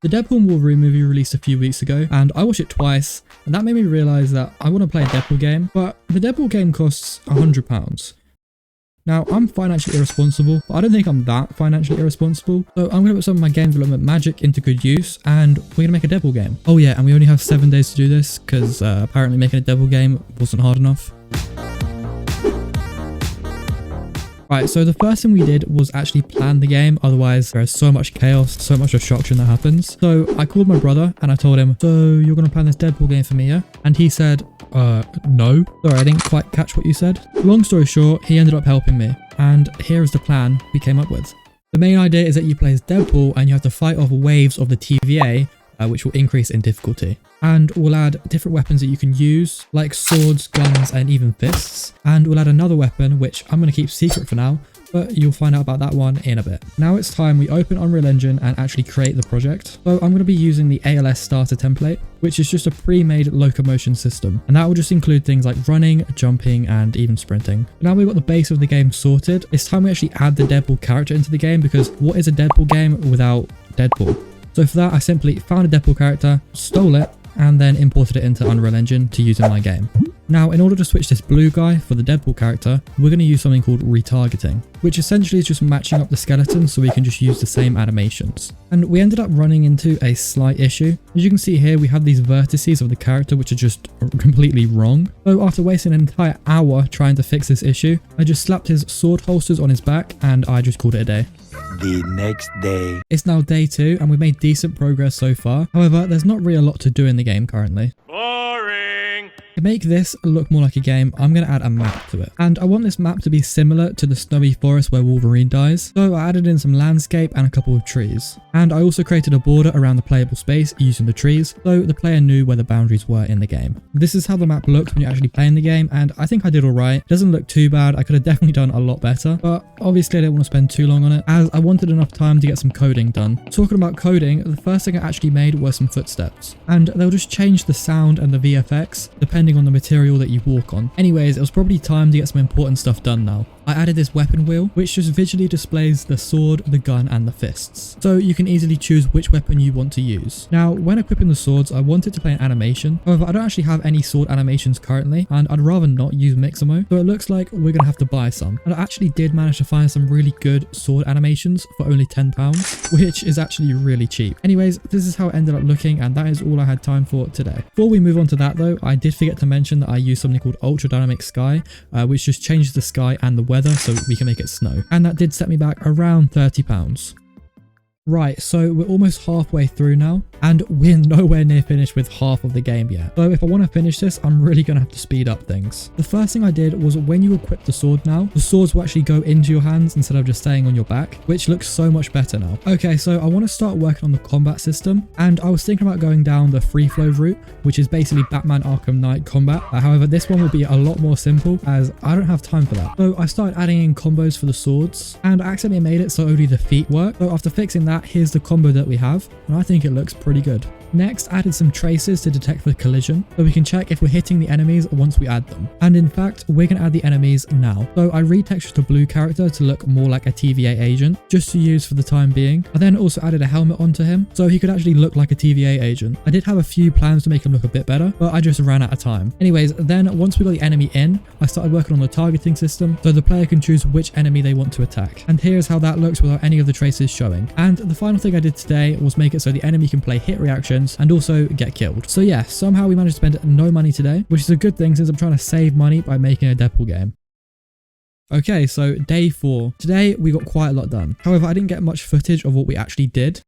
The Deadpool and Wolverine movie released a few weeks ago, and I watched it twice, and that made me realise that I want to play a Deadpool game, but the Deadpool game costs £100. Now, I'm financially irresponsible, but I don't think I'm that financially irresponsible, so I'm going to put some of my game development magic into good use, and we're going to make a Deadpool game. Oh yeah, and we only have 7 days to do this, because apparently making a Deadpool game wasn't hard enough. Right, so the first thing we did was actually plan the game, otherwise there is so much chaos, so much destruction that happens. So I called my brother and I told him, so you're going to plan this Deadpool game for me, yeah? And he said, no. Sorry, I didn't quite catch what you said. Long story short, he ended up helping me. And here is the plan we came up with. The main idea is that you play as Deadpool and you have to fight off waves of the TVA, which will increase in difficulty. And we'll add different weapons that you can use, like swords, guns, and even fists. And we'll add another weapon, which I'm going to keep secret for now, but you'll find out about that one in a bit. Now it's time we open Unreal Engine and actually create the project. So I'm going to be using the ALS starter template, which is just a pre-made locomotion system. And that will just include things like running, jumping, and even sprinting. Now we've got the base of the game sorted. It's time we actually add the Deadpool character into the game, because what is a Deadpool game without Deadpool? So for that, I simply found a Deadpool character, stole it, and then imported it into Unreal Engine to use in my game. Now, in order to switch this blue guy for the Deadpool character, we're going to use something called retargeting, which essentially is just matching up the skeletons so we can just use the same animations. And we ended up running into a slight issue. As you can see here, we have these vertices of the character which are just completely wrong. So after wasting an entire hour trying to fix this issue, I just slapped his sword holsters on his back and I just called it a day. The next day. It's now day 2 and we've made decent progress so far. However, there's not really a lot to do in the game currently. Boring. To make this look more like a game, I'm going to add a map to it. And I want this map to be similar to the snowy forest where Wolverine dies. So I added in some landscape and a couple of trees. And I also created a border around the playable space using the trees, so the player knew where the boundaries were in the game. This is how the map looks when you're actually playing the game, and I think I did alright. It doesn't look too bad. I could have definitely done a lot better, but obviously I didn't want to spend too long on it, as I wanted enough time to get some coding done. Talking about coding, the first thing I actually made were some footsteps, and they'll just change the sound and the VFX depending on the material that you walk on. Anyways, it was probably time to get some important stuff done now. I added this weapon wheel, which just visually displays the sword, the gun, and the fists. So you can easily choose which weapon you want to use. Now, when equipping the swords, I wanted to play an animation. However, I don't actually have any sword animations currently, and I'd rather not use Mixamo. So it looks like we're going to have to buy some. And I actually did manage to find some really good sword animations for only £10, which is actually really cheap. Anyways, this is how it ended up looking, and that is all I had time for today. Before we move on to that though, I did forget to mention that I used something called Ultra Dynamic Sky, which just changes the sky and the weather so we can make it snow. And that did set me back around £30. Right, so we're almost halfway through now, and we're nowhere near finished with half of the game yet. So if I want to finish this, I'm really going to have to speed up things. The first thing I did was when you equip the sword now, the swords will actually go into your hands instead of just staying on your back, which looks so much better now. Okay, so I want to start working on the combat system, and I was thinking about going down the free flow route, which is basically Batman Arkham Knight combat. However, this one will be a lot more simple as I don't have time for that. So I started adding in combos for the swords, and I accidentally made it so only the feet work. So after fixing that, here's the combo that we have, and I think it looks pretty good. Next, added some traces to detect for collision, so we can check if we're hitting the enemies once we add them. And in fact, we're going to add the enemies now. So I retextured the blue character to look more like a TVA agent, just to use for the time being. I then also added a helmet onto him, so he could actually look like a TVA agent. I did have a few plans to make him look a bit better, but I just ran out of time. Anyways, then once we got the enemy in, I started working on the targeting system, so the player can choose which enemy they want to attack. And here's how that looks without any of the traces showing. And the final thing I did today was make it so the enemy can play hit reactions and also get killed. So yeah, somehow we managed to spend no money today, which is a good thing since I'm trying to save money by making a Deadpool game. Okay, so day 4. Today we got quite a lot done. However, I didn't get much footage of what we actually did.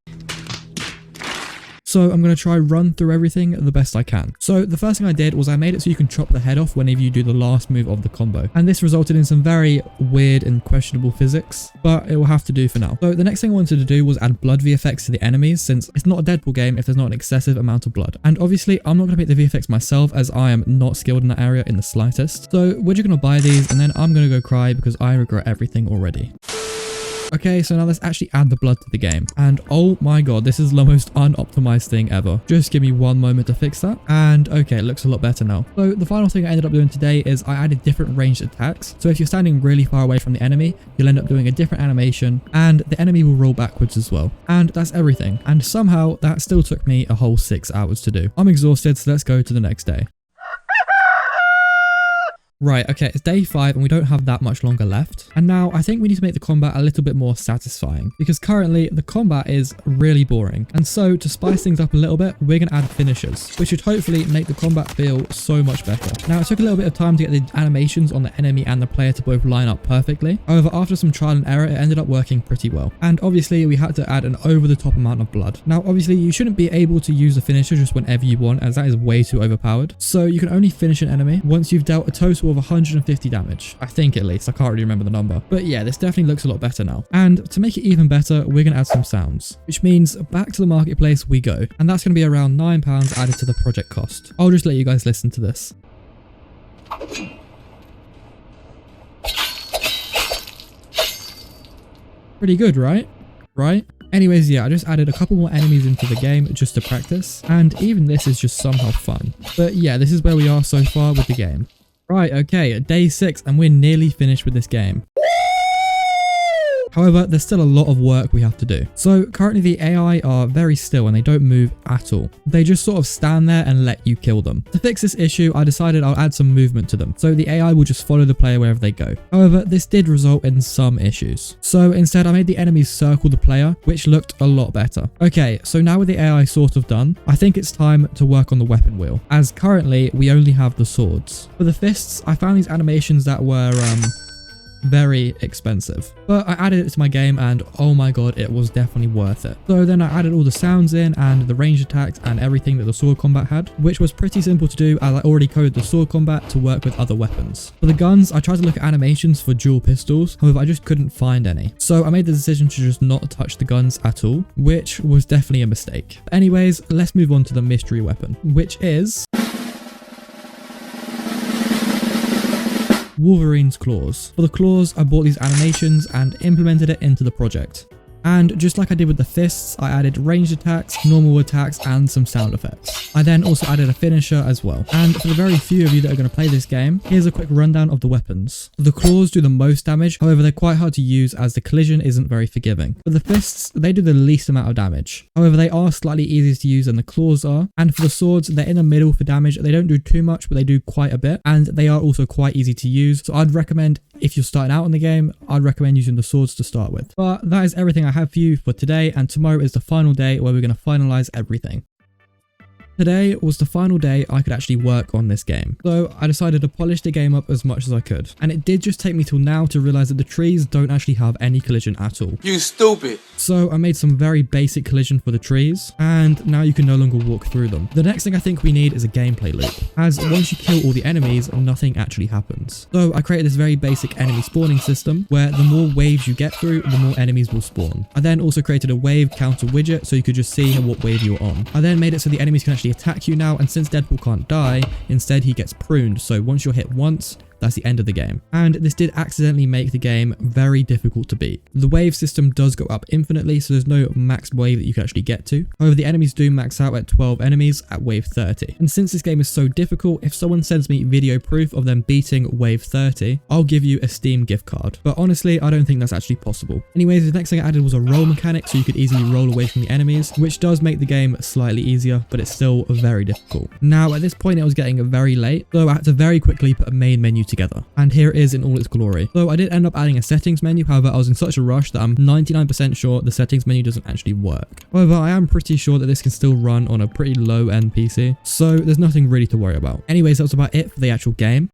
So I'm going to try run through everything the best I can. So the first thing I did was I made it so you can chop the head off whenever you do the last move of the combo. And this resulted in some very weird and questionable physics, but it will have to do for now. So the next thing I wanted to do was add blood VFX to the enemies, since it's not a Deadpool game if there's not an excessive amount of blood. And obviously I'm not going to make the VFX myself as I am not skilled in that area in the slightest. So we're just going to buy these and then I'm going to go cry because I regret everything already. Okay, so now let's actually add the blood to the game. And oh my god, this is the most unoptimized thing ever. Just give me one moment to fix that. And okay, it looks a lot better now. So the final thing I ended up doing today is I added different ranged attacks. So if you're standing really far away from the enemy, you'll end up doing a different animation and the enemy will roll backwards as well. And that's everything. And somehow that still took me a whole 6 hours to do. I'm exhausted, so let's go to the next day. Right, okay, it's day 5 and we don't have that much longer left. And now I think we need to make the combat a little bit more satisfying because currently the combat is really boring. And so to spice things up a little bit, we're going to add finishers, which should hopefully make the combat feel so much better. Now it took a little bit of time to get the animations on the enemy and the player to both line up perfectly. However, after some trial and error, it ended up working pretty well. And obviously we had to add an over the top amount of blood. Now obviously you shouldn't be able to use the finisher just whenever you want, as that is way too overpowered. So you can only finish an enemy once you've dealt a total of 150 damage. I think at least. I can't really remember the number. But yeah, this definitely looks a lot better now. And to make it even better, we're going to add some sounds, which means back to the marketplace we go. And that's going to be around £9 added to the project cost. I'll just let you guys listen to this. Pretty good, right? Right? Anyways, yeah, I just added a couple more enemies into the game just to practice. And even this is just somehow fun. But yeah, this is where we are so far with the game. Right, okay, day 6 and we're nearly finished with this game. However, there's still a lot of work we have to do. So currently the AI are very still and they don't move at all. They just sort of stand there and let you kill them. To fix this issue, I decided I'll add some movement to them. So the AI will just follow the player wherever they go. However, this did result in some issues. So instead I made the enemies circle the player, which looked a lot better. Okay, so now with the AI sort of done, I think it's time to work on the weapon wheel, as currently we only have the swords. For the fists, I found these animations that were very expensive, but I added it to my game and oh my god, it was definitely worth it. So then I added all the sounds in and the range attacks and everything that the sword combat had, which was pretty simple to do as I already coded the sword combat to work with other weapons. For the guns, I tried to look at animations for dual pistols, however I just couldn't find any. So I made the decision to just not touch the guns at all, which was definitely a mistake. But anyways, let's move on to the mystery weapon, which is Wolverine's claws. For the claws, I bought these animations and implemented it into the project. And just like I did with the fists, I added ranged attacks, normal attacks, and some sound effects. I then also added a finisher as well. And for the very few of you that are going to play this game, here's a quick rundown of the weapons. The claws do the most damage, however they're quite hard to use as the collision isn't very forgiving. For the fists, they do the least amount of damage. However, they are slightly easier to use than the claws are. And for the swords, they're in the middle for damage. They don't do too much, but they do quite a bit. And they are also quite easy to use. So I'd recommend, if you're starting out in the game, I'd recommend using the swords to start with. But that is everything I have for you for today, and tomorrow is the final day where we're going to finalize everything. Today was the final day I could actually work on this game, so I decided to polish the game up as much as I could. And it did just take me till now to realize that the trees don't actually have any collision at all. You stupid! So I made some very basic collision for the trees, and now you can no longer walk through them. The next thing I think we need is a gameplay loop, as once you kill all the enemies, nothing actually happens. So I created this very basic enemy spawning system, where the more waves you get through, the more enemies will spawn. I then also created a wave counter widget so you could just see what wave you're on. I then made it so the enemies can actually attack you now, and since Deadpool can't die, instead he gets pruned, so once you're hit once, that's the end of the game. And this did accidentally make the game very difficult to beat. The wave system does go up infinitely, so there's no max wave that you can actually get to. However, the enemies do max out at 12 enemies at wave 30. And since this game is so difficult, if someone sends me video proof of them beating wave 30, I'll give you a Steam gift card. But honestly, I don't think that's actually possible. Anyways, the next thing I added was a roll mechanic, so you could easily roll away from the enemies, which does make the game slightly easier, but it's still very difficult. Now, at this point, it was getting very late, so I had to very quickly put a main menu together, and here it is in all its glory. So I did end up adding a settings menu, however I was in such a rush that I'm 99% sure the settings menu doesn't actually work. However, I am pretty sure that this can still run on a pretty low end PC, so there's nothing really to worry about. Anyways, that was about it for the actual game.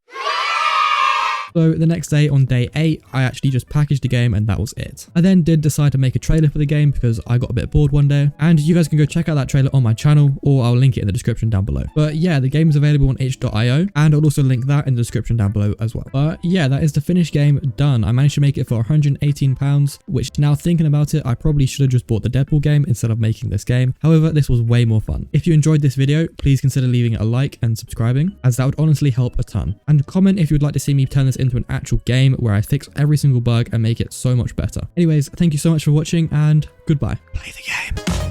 So the next day, on day 8, I actually just packaged the game and that was it. I then did decide to make a trailer for the game because I got a bit bored one day, and you guys can go check out that trailer on my channel, or I'll link it in the description down below. But yeah, the game is available on itch.io, and I'll also link that in the description down below as well. But yeah, that is the finished game done. I managed to make it for £118, which now thinking about it, I probably should have just bought the Deadpool game instead of making this game. However, this was way more fun. If you enjoyed this video, please consider leaving it a like and subscribing, as that would honestly help a ton. And comment if you would like to see me turn this into into an actual game where I fix every single bug and make it so much better. Anyways, thank you so much for watching and goodbye. Play the game.